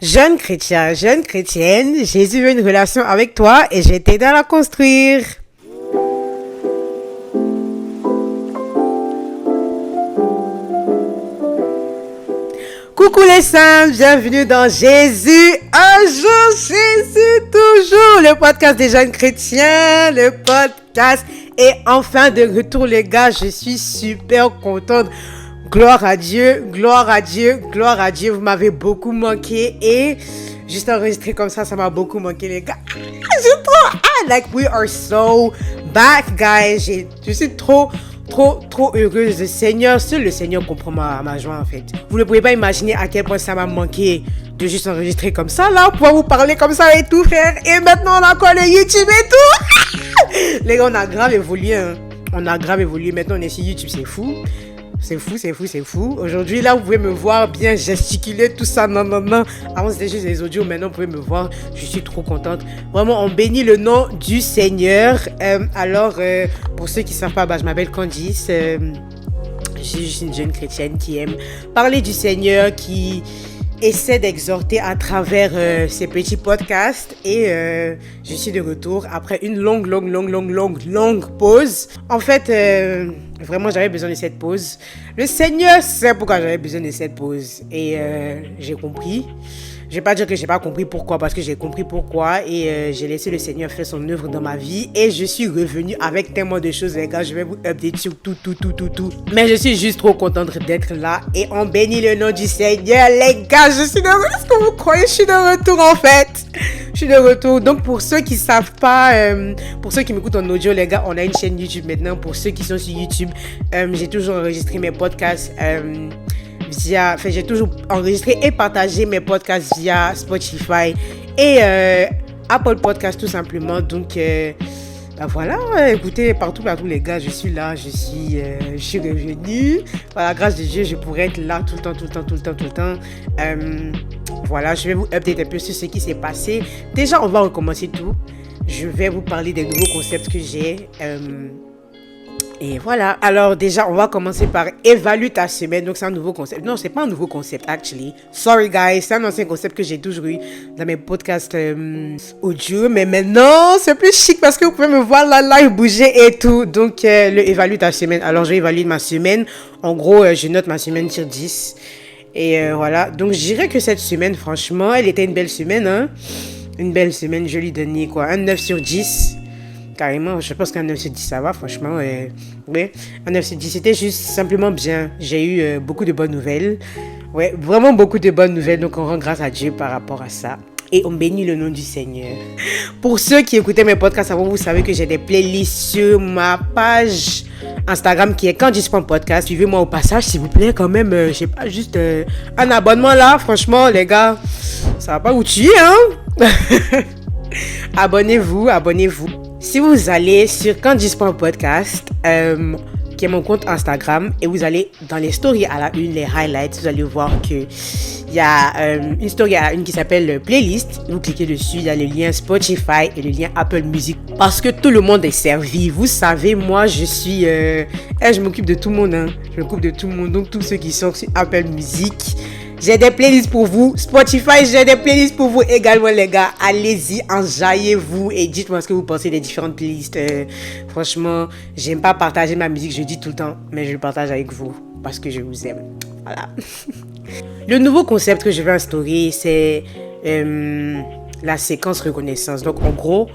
Jeune chrétien, jeune chrétienne, Jésus veut une relation avec toi et je vais t'aider à la construire. Coucou les saints, bienvenue dans Jésus, un jour, Jésus toujours, le podcast des jeunes chrétiens, le podcast est enfin de retour les gars, je suis super contente. Gloire à Dieu, gloire à Dieu, gloire à Dieu, vous m'avez beaucoup manqué et juste enregistré comme ça m'a beaucoup manqué les gars. J'ai trop like we are so back guys, je suis trop heureuse. Le Seigneur, seul le Seigneur comprend ma joie en fait. Vous ne pouvez pas imaginer à quel point ça m'a manqué de juste enregistrer comme ça là, pouvoir vous parler comme ça et tout frère. Et maintenant on a encore le YouTube et tout. Les gars, on a grave évolué hein. On a grave évolué, maintenant on est sur YouTube, c'est fou. C'est fou. Aujourd'hui, là, vous pouvez me voir bien gesticuler, tout ça, non. Avant, c'était juste les audios. Maintenant, vous pouvez me voir. Je suis trop contente. Vraiment, on bénit le nom du Seigneur. Pour ceux qui ne savent pas, je m'appelle Candice. Je suis juste une jeune chrétienne qui aime parler du Seigneur, qui essaie d'exhorter à travers ces petits podcasts et je suis de retour après une longue pause. En fait, vraiment j'avais besoin de cette pause. Le Seigneur sait pourquoi j'avais besoin de cette pause et j'ai compris. Je vais pas dire que j'ai pas compris pourquoi, parce que j'ai compris pourquoi et j'ai laissé le Seigneur faire son œuvre dans ma vie et je suis revenue avec tellement de choses les gars, je vais vous update sur tout. Mais je suis juste trop contente d'être là et on bénit le nom du Seigneur les gars, je suis de retour. Est-ce que vous croyez, je suis de retour en fait. Je suis de retour. Donc pour ceux qui savent pas, pour ceux qui m'écoutent en audio les gars, on a une chaîne YouTube maintenant. Pour ceux qui sont sur YouTube, j'ai toujours enregistré mes podcasts j'ai toujours enregistré et partagé mes podcasts via Spotify et Apple Podcast tout simplement. Donc voilà, écoutez, partout les gars, je suis là, je suis revenue. Par la grâce de Dieu, je pourrais être là tout le temps. Voilà, je vais vous update un peu sur ce qui s'est passé. Déjà, on va recommencer tout. Je vais vous parler des nouveaux concepts que j'ai. Et voilà. Alors déjà, on va commencer par évalue ta semaine. Donc c'est un nouveau concept. Non, c'est pas un nouveau concept actually. Sorry guys, c'est un ancien concept que j'ai toujours eu dans mes podcasts audio. Mais maintenant, c'est plus chic parce que vous pouvez me voir la live bouger et tout. Donc le évalue ta semaine. Alors je vais évaluer ma semaine. En gros, je note ma semaine sur 10. Et voilà. Donc je dirais que cette semaine, franchement, elle était une belle semaine. Hein? Une belle semaine, je lui donnais quoi, un 9 sur 10. Carrément, je pense qu'un 9 sur 10 ça va, franchement. Ouais, un 9 sur 10 c'était juste simplement bien. J'ai eu beaucoup de bonnes nouvelles. Ouais, vraiment beaucoup de bonnes nouvelles. Donc on rend grâce à Dieu par rapport à ça. Et on bénit le nom du Seigneur. Pour ceux qui écoutaient mes podcasts avant, vous savez que j'ai des playlists sur ma page Instagram qui est Candice.podcast. Suivez-moi au passage, s'il vous plaît, quand même. Je sais pas, juste un abonnement là. Franchement, les gars, ça va pas vous tuer, hein. Abonnez-vous. Si vous allez sur Candice.podcast, qui est mon compte Instagram, et vous allez dans les stories à la une, les highlights, vous allez voir que il y a une story à la une qui s'appelle Playlist. Vous cliquez dessus, il y a le lien Spotify et le lien Apple Music. Parce que tout le monde est servi. Vous savez, moi, je suis... je m'occupe de tout le monde. Hein. Je m'occupe de tout le monde. Donc, tous ceux qui sont sur Apple Music... J'ai des playlists pour vous. Spotify, j'ai des playlists pour vous également, les gars. Allez-y, enjaillez-vous et dites-moi ce que vous pensez des différentes playlists. Franchement, j'aime pas partager ma musique, je dis tout le temps, mais je le partage avec vous parce que je vous aime. Voilà. Le nouveau concept que je vais instaurer, c'est la séquence reconnaissance. Donc, en gros,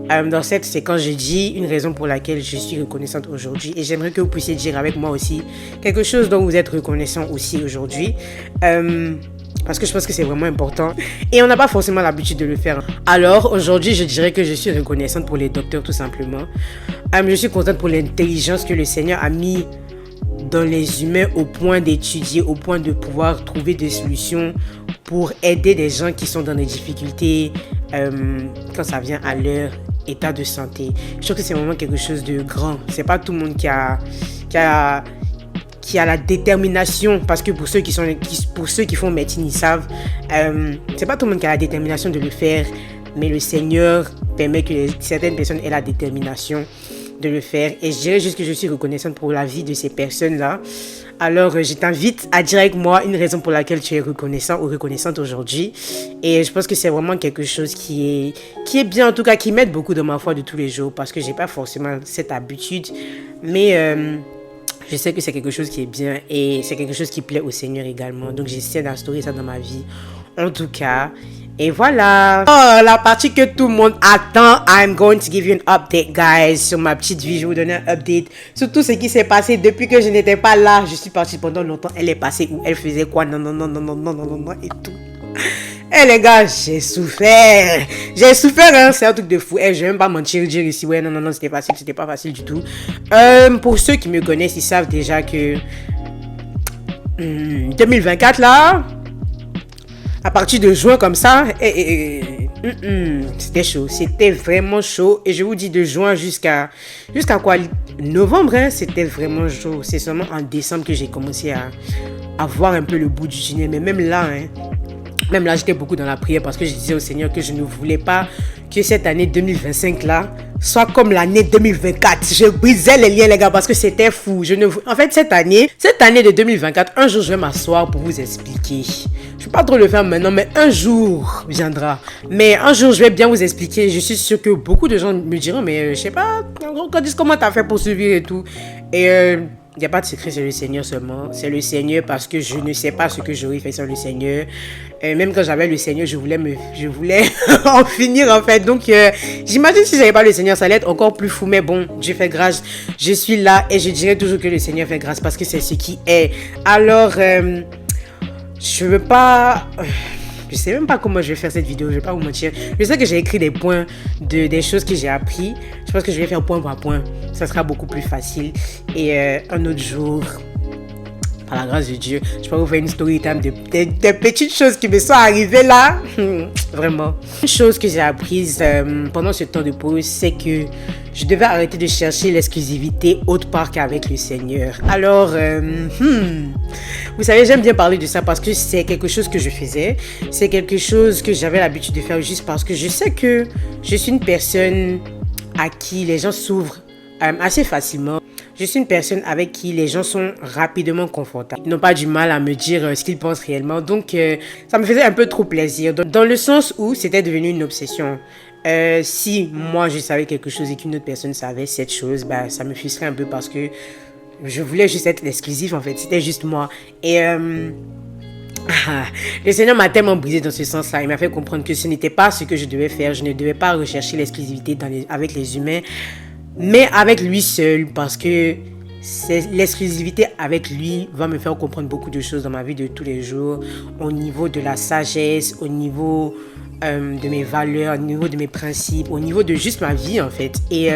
dans cette séquence, je dis une raison pour laquelle je suis reconnaissante aujourd'hui. Et j'aimerais que vous puissiez dire avec moi aussi quelque chose dont vous êtes reconnaissant aussi aujourd'hui. Parce que je pense que c'est vraiment important. Et on n'a pas forcément l'habitude de le faire. Alors, aujourd'hui, je dirais que je suis reconnaissante pour les docteurs, tout simplement. Je suis contente pour l'intelligence que le Seigneur a mis dans les humains au point d'étudier, au point de pouvoir trouver des solutions pour aider des gens qui sont dans des difficultés quand ça vient à leur état de santé. Je trouve que c'est vraiment quelque chose de grand. C'est pas tout le monde qui a la détermination, parce que pour ceux qui font médecine, ils savent, c'est pas tout le monde qui a la détermination de le faire, mais le Seigneur permet que certaines personnes aient la détermination de le faire. Et je dirais juste que je suis reconnaissante pour la vie de ces personnes-là. Alors, je t'invite à dire avec moi une raison pour laquelle tu es reconnaissant ou reconnaissante aujourd'hui. Et je pense que c'est vraiment quelque chose qui est bien, en tout cas, qui m'aide beaucoup dans ma foi de tous les jours. Parce que j'ai pas forcément cette habitude. Mais je sais que c'est quelque chose qui est bien et c'est quelque chose qui plaît au Seigneur également. Donc, j'essaie d'instaurer ça dans ma vie. En tout cas, et voilà. Oh, la partie que tout le monde attend. I'm going to give you an update, guys. Sur ma petite vie, je vais vous donner un update sur tout ce qui s'est passé depuis que je n'étais pas là. Je suis partie pendant longtemps. Elle est passée où? Elle faisait quoi? Non, et tout. Eh les gars, j'ai souffert. Hein, c'est un truc de fou. Je vais même pas mentir, dire ici, ouais, non, c'était pas facile du tout. Pour ceux qui me connaissent, ils savent déjà que 2024 là, à partir de juin comme ça, c'était chaud, c'était vraiment chaud. Et je vous dis de juin jusqu'à quoi? Novembre, hein, c'était vraiment chaud. C'est seulement en décembre que j'ai commencé à voir un peu le bout du tunnel. Mais même là, j'étais beaucoup dans la prière parce que je disais au Seigneur que je ne voulais pas que cette année 2025 là soit comme l'année 2024. Je brisais les liens, les gars, parce que c'était fou. En fait, cette année de 2024, un jour, je vais m'asseoir pour vous expliquer. Je ne vais pas trop le faire maintenant, mais un jour viendra. Mais un jour, je vais bien vous expliquer. Je suis sûre que beaucoup de gens me diront, mais je sais pas, comment tu as fait pour survivre et tout. Et il n'y a pas de secret, c'est le Seigneur seulement. C'est le Seigneur parce que je ne sais pas ce que j'aurais fait sans le Seigneur. Même quand j'avais le Seigneur, je voulais en finir en fait. Donc, j'imagine si j'avais pas le Seigneur, ça allait être encore plus fou. Mais bon, Dieu fait grâce. Je suis là et je dirais toujours que le Seigneur fait grâce parce que c'est ce qui est. Alors, je veux pas... Je sais même pas comment je vais faire cette vidéo, je vais pas vous mentir. Je sais que j'ai écrit des points des choses que j'ai appris. Je pense que je vais faire point par point. Ça sera beaucoup plus facile. Et un autre jour, par la grâce de Dieu, je peux vous faire une story time de petites choses qui me sont arrivées là. Vraiment. Une chose que j'ai apprise pendant ce temps de pause, c'est que je devais arrêter de chercher l'exclusivité autre part qu'avec le Seigneur. Alors, vous savez, j'aime bien parler de ça parce que c'est quelque chose que je faisais. C'est quelque chose que j'avais l'habitude de faire juste parce que je sais que je suis une personne à qui les gens s'ouvrent assez facilement. Je suis une personne avec qui les gens sont rapidement confortables. Ils n'ont pas du mal à me dire ce qu'ils pensent réellement. Donc, ça me faisait un peu trop plaisir. Dans le sens où c'était devenu une obsession. Si moi, je savais quelque chose et qu'une autre personne savait cette chose, ça me frustrait un peu parce que je voulais juste être exclusif en fait. C'était juste moi. Et le Seigneur m'a tellement brisé dans ce sens-là. Il m'a fait comprendre que ce n'était pas ce que je devais faire. Je ne devais pas rechercher l'exclusivité avec les humains, mais avec lui seul, parce que l'exclusivité avec lui va me faire comprendre beaucoup de choses dans ma vie de tous les jours, au niveau de la sagesse, au niveau de mes valeurs, au niveau de mes principes, au niveau de juste ma vie en fait. Et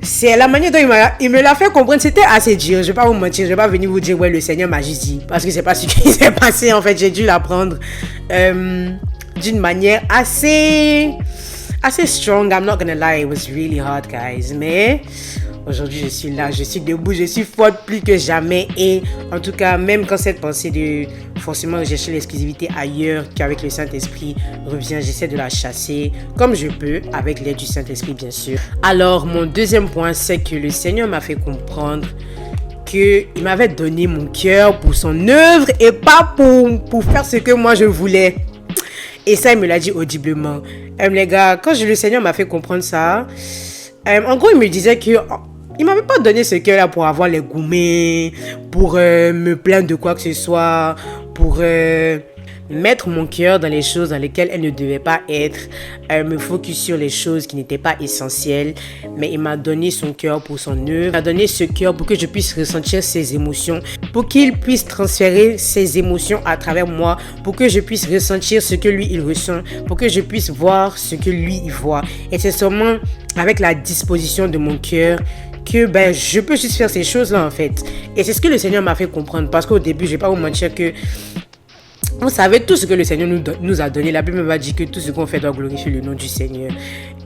c'est la manière dont il me l'a fait comprendre, c'était assez dur. Je vais pas vous mentir, je vais pas venir vous dire ouais le Seigneur m'a juste dit, parce que c'est pas ce qui s'est passé en fait. J'ai dû l'apprendre d'une manière assez strong. I'm not gonna lie, it was really hard, guys. Mais aujourd'hui, je suis là, je suis debout, je suis forte plus que jamais. Et en tout cas, même quand cette pensée de forcément rechercher l'exclusivité ailleurs qu'avec le Saint-Esprit revient, j'essaie de la chasser comme je peux, avec l'aide du Saint-Esprit, bien sûr. Alors, mon deuxième point, c'est que le Seigneur m'a fait comprendre qu'il m'avait donné mon cœur pour son œuvre et pas pour faire ce que moi je voulais. Et ça, il me l'a dit audiblement. Les gars, quand le Seigneur m'a fait comprendre ça, en gros, il me disait que il m'avait pas donné ce cœur-là pour avoir les gourmets, pour me plaindre de quoi que ce soit, pour mettre mon cœur dans les choses dans lesquelles elles ne devaient pas être, me focus sur les choses qui n'étaient pas essentielles. Mais il m'a donné son cœur pour son œuvre. Il m'a donné ce cœur pour que je puisse ressentir ses émotions, pour qu'il puisse transférer ses émotions à travers moi, pour que je puisse ressentir ce que lui il ressent, pour que je puisse voir ce que lui il voit. Et c'est seulement avec la disposition de mon cœur que je peux juste faire ces choses-là en fait. Et c'est ce que le Seigneur m'a fait comprendre, parce qu'au début, je vais pas vous mentir que on savait tout ce que le Seigneur nous a donné. La Bible m'a dit que tout ce qu'on fait doit glorifier le nom du Seigneur.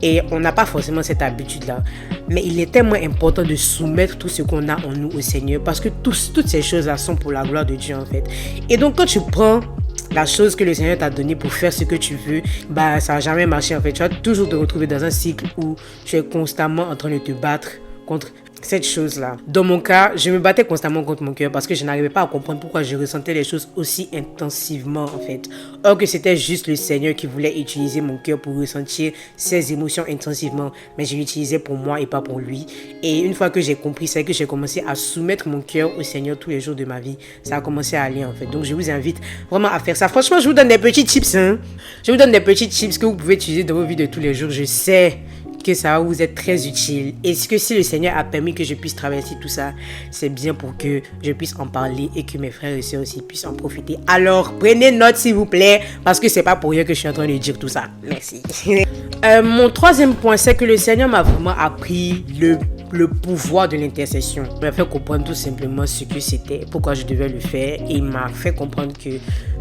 Et on n'a pas forcément cette habitude-là. Mais il est tellement important de soumettre tout ce qu'on a en nous au Seigneur, parce que toutes ces choses-là sont pour la gloire de Dieu en fait. Et donc quand tu prends la chose que le Seigneur t'a donnée pour faire ce que tu veux, bah ça n'a jamais marché en fait. Tu vas toujours te retrouver dans un cycle où tu es constamment en train de te battre contre cette chose-là. Dans mon cas, je me battais constamment contre mon cœur parce que je n'arrivais pas à comprendre pourquoi je ressentais les choses aussi intensivement en fait. Or que c'était juste le Seigneur qui voulait utiliser mon cœur pour ressentir ses émotions intensivement, mais je l'utilisais pour moi et pas pour lui. Et une fois que j'ai compris ça et que j'ai commencé à soumettre mon cœur au Seigneur tous les jours de ma vie, ça a commencé à aller en fait. Donc je vous invite vraiment à faire ça. Franchement, je vous donne des petits tips. Je vous donne des petits tips que vous pouvez utiliser dans vos vies de tous les jours. Je sais que ça va vous être très utile. Et que si le Seigneur a permis que je puisse traverser tout ça, c'est bien pour que je puisse en parler et que mes frères et sœurs aussi puissent en profiter. Alors, prenez note s'il vous plaît, parce que c'est pas pour rien que je suis en train de dire tout ça. Merci. Mon troisième point, c'est que le Seigneur m'a vraiment appris le pouvoir de l'intercession. Il m'a fait comprendre tout simplement ce que c'était, pourquoi je devais le faire. Et il m'a fait comprendre que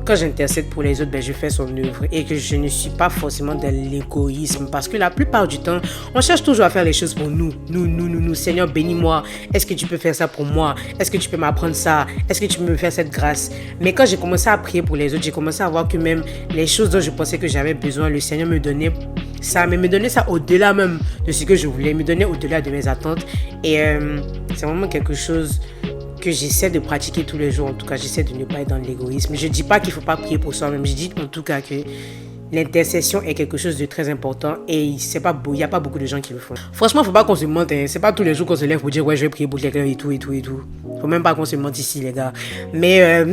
quand j'intercède pour les autres, je fais son œuvre et que je ne suis pas forcément dans l'égoïsme. Parce que la plupart du temps, on cherche toujours à faire les choses pour nous. Nous. Seigneur, bénis-moi. Est-ce que tu peux faire ça pour moi? Est-ce que tu peux m'apprendre ça? Est-ce que tu peux me faire cette grâce? Mais quand j'ai commencé à prier pour les autres, j'ai commencé à voir que même les choses dont je pensais que j'avais besoin, le Seigneur me donnait ça, mais me donnait ça au-delà même de ce que je voulais, me donnait au-delà de mes attentes. Et c'est vraiment quelque chose que j'essaie de pratiquer tous les jours. En tout cas, j'essaie de ne pas être dans l'égoïsme. Je ne dis pas qu'il ne faut pas prier pour soi-même. Je dis en tout cas que l'intercession est quelque chose de très important et il n'y a pas beaucoup de gens qui le font. Franchement, il ne faut pas qu'on se mente. C'est pas tous les jours qu'on se lève pour dire ouais, je vais prier pour quelqu'un et tout. Il ne faut même pas qu'on se mente ici, les gars. Mais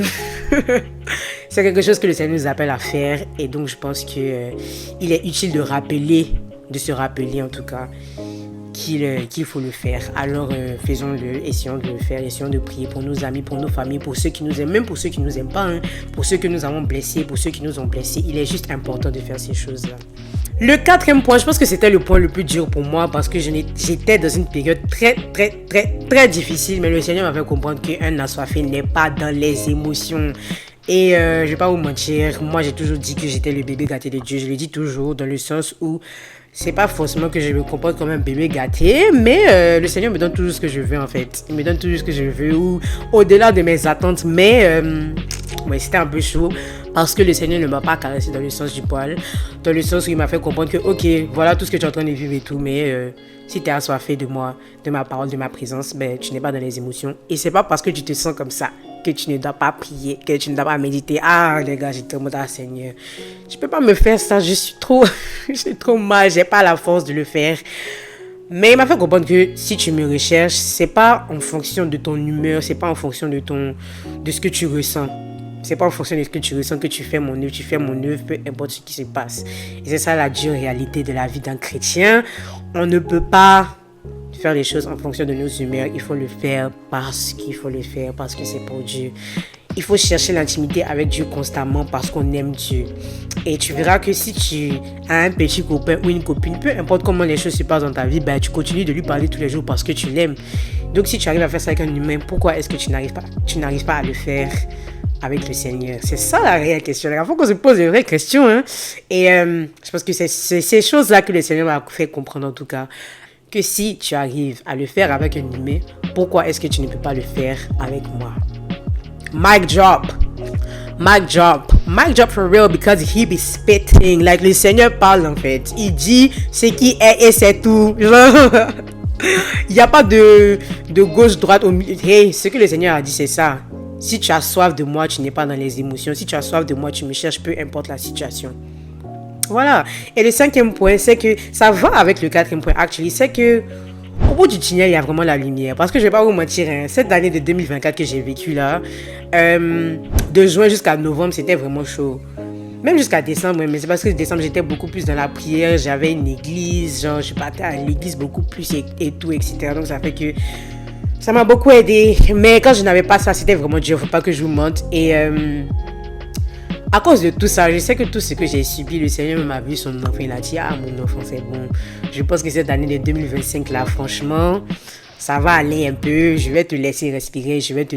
c'est quelque chose que le Seigneur nous appelle à faire. Et donc, je pense qu'il est utile de se rappeler en tout cas qu'il faut le faire. Alors faisons-le, essayons de le faire, essayons de prier pour nos amis, pour nos familles, pour ceux qui nous aiment, même pour ceux qui ne nous aiment pas, pour ceux que nous avons blessés, pour ceux qui nous ont blessés. Il est juste important de faire ces choses-là. Le quatrième point, je pense que c'était le point le plus dur pour moi parce que j'étais dans une période très difficile, mais le Seigneur m'a fait comprendre qu'un assoiffé n'est pas dans les émotions. Et je vais pas vous mentir, moi j'ai toujours dit que j'étais le bébé gâté de Dieu. Je le dis toujours dans le sens où c'est pas forcément que je me comporte comme un bébé gâté, mais le Seigneur me donne toujours ce que je veux en fait. Il me donne toujours ce que je veux ou au-delà de mes attentes. Mais c'était un peu chaud parce que le Seigneur ne m'a pas caressé dans le sens du poil. Dans le sens où il m'a fait comprendre que ok, voilà tout ce que tu es en train de vivre et tout, mais si tu es assoiffé de moi, de ma parole, de ma présence, tu n'es pas dans les émotions. Et c'est pas parce que tu te sens comme ça que tu ne dois pas prier, que tu ne dois pas méditer. Ah les gars, j'ai trop mal, Seigneur. Je peux pas me faire ça, je suis trop mal, j'ai pas la force de le faire. Mais il m'a fait comprendre que si tu me recherches, c'est pas en fonction de ton humeur, c'est pas en fonction de ce que tu ressens. C'est pas en fonction de ce que tu ressens que tu fais mon œuvre, peu importe ce qui se passe. Et c'est ça la dure réalité de la vie d'un chrétien. On ne peut pas faire les choses en fonction de nos humeurs. Il faut le faire parce qu'il faut le faire, parce que c'est pour Dieu. Il faut chercher l'intimité avec Dieu constamment parce qu'on aime Dieu. Et tu verras que si tu as un petit copain ou une copine, peu importe comment les choses se passent dans ta vie, tu continues de lui parler tous les jours parce que tu l'aimes. Donc si tu arrives à faire ça avec un humain, pourquoi est-ce que tu n'arrives pas à le faire avec le Seigneur? C'est ça la réelle question. Il faut qu'on se pose des vraies questions. Et je pense que c'est ces choses-là que le Seigneur m'a fait comprendre en tout cas. Que si tu arrives à le faire avec un humain, pourquoi est-ce que tu ne peux pas le faire avec moi? Mic drop for real because he be spitting. Like le Seigneur parle en fait. Il dit ce qui est et c'est tout. Il n'y a pas de gauche, droite au milieu. Hey, ce que le Seigneur a dit c'est ça. Si tu as soif de moi, tu n'es pas dans les émotions. Si tu as soif de moi, tu me cherches, peu importe la situation. Voilà. Et le cinquième point, c'est que ça va avec le quatrième point, actually, c'est que au bout du tunnel, il y a vraiment la lumière. Parce que je vais pas vous mentir, cette année de 2024 que j'ai vécue là, de juin jusqu'à novembre, c'était vraiment chaud. Même jusqu'à décembre, mais c'est parce que décembre, j'étais beaucoup plus dans la prière, j'avais une église, genre je partais à l'église beaucoup plus et tout, etc. Donc ça fait que ça m'a beaucoup aidé. Mais quand je n'avais pas ça, c'était vraiment dur, faut pas que je vous mente. Et à cause de tout ça, je sais que tout ce que j'ai subi, le Seigneur m'a vu son enfant, il a dit ah mon enfant c'est bon. Je pense que cette année de 2025 là, franchement, ça va aller un peu. Je vais te laisser respirer, je vais te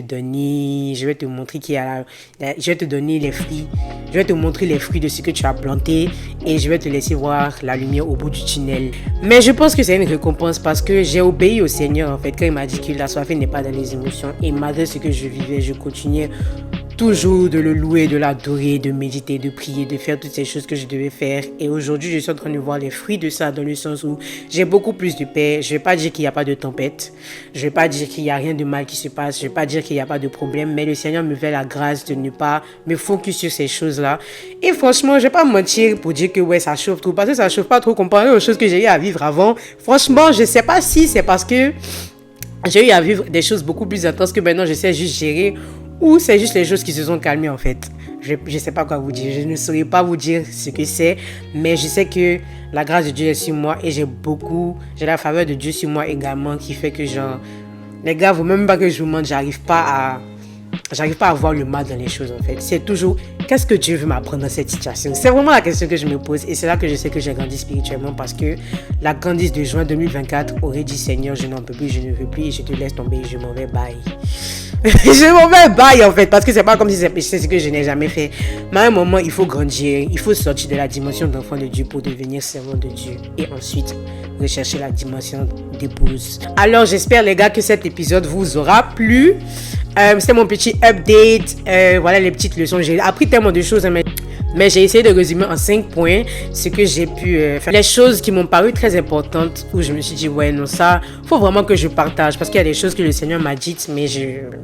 montrer je vais te donner les fruits, je vais te montrer les fruits de ce que tu as planté et je vais te laisser voir la lumière au bout du tunnel. Mais je pense que c'est une récompense parce que j'ai obéi au Seigneur en fait quand il m'a dit que la soif n'est pas dans les émotions et malgré ce que je vivais, je continuais toujours de le louer, de l'adorer, de méditer, de prier, de faire toutes ces choses que je devais faire. Et aujourd'hui, je suis en train de voir les fruits de ça, dans le sens où j'ai beaucoup plus de paix. Je ne vais pas dire qu'il n'y a pas de tempête. Je ne vais pas dire qu'il n'y a rien de mal qui se passe. Je ne vais pas dire qu'il n'y a pas de problème. Mais le Seigneur me fait la grâce de ne pas me focus sur ces choses-là. Et franchement, je ne vais pas mentir pour dire que ouais, ça chauffe trop. Parce que ça ne chauffe pas trop comparé aux choses que j'ai eu à vivre avant. Franchement, je ne sais pas si c'est parce que j'ai eu à vivre des choses beaucoup plus intenses que maintenant je sais juste gérer. Ou c'est juste les choses qui se sont calmées en fait. Je ne sais pas quoi vous dire. Je ne saurais pas vous dire ce que c'est. Mais je sais que la grâce de Dieu est sur moi. Et j'ai la faveur de Dieu sur moi également. Qui fait que genre, les gars, vous même pas que je vous montre, j'arrive pas à voir le mal dans les choses en fait. C'est toujours, qu'est-ce que Dieu veut m'apprendre dans cette situation? C'est vraiment la question que je me pose. Et c'est là que je sais que j'ai grandi spirituellement. Parce que la grandisse de juin 2024 aurait dit Seigneur, je n'en peux plus, je ne veux plus. Et je te laisse tomber, je m'en vais, bye. Je m'en vais bye en fait, parce que c'est pas comme si c'est ce que je n'ai jamais fait. Mais à un moment, il faut grandir, il faut sortir de la dimension d'enfant de Dieu pour devenir servant de Dieu. Et ensuite, rechercher la dimension d'épouse. Alors, j'espère les gars que cet épisode vous aura plu. C'était mon petit update. Voilà les petites leçons. J'ai appris tellement de choses, mais j'ai essayé de résumer en 5 points ce que j'ai pu faire. Les choses qui m'ont paru très importantes, où je me suis dit, ouais, non, ça, faut vraiment que je partage. Parce qu'il y a des choses que le Seigneur m'a dites, mais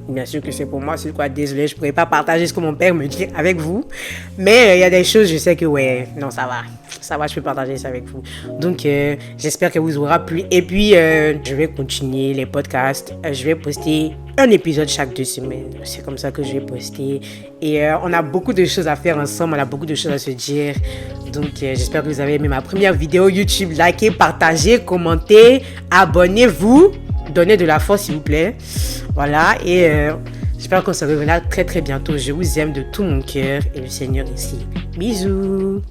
bien sûr que c'est pour moi, c'est quoi, désolé, je pourrais pas partager ce que mon père me dit avec vous. Mais il y a des choses, je sais que, ouais, non, ça va, je peux partager ça avec vous. Donc, j'espère que vous aura plu. Et puis, je vais continuer les podcasts. Je vais poster un épisode chaque 2 semaines. C'est comme ça que je vais poster. Et on a beaucoup de choses à faire ensemble. On a beaucoup de choses à se dire. Donc, j'espère que vous avez aimé ma première vidéo YouTube. Likez, partagez, commentez, abonnez-vous. Donnez de la force, s'il vous plaît. Voilà. Et j'espère qu'on se reverra très, très bientôt. Je vous aime de tout mon cœur. Et le Seigneur ici. Bisous.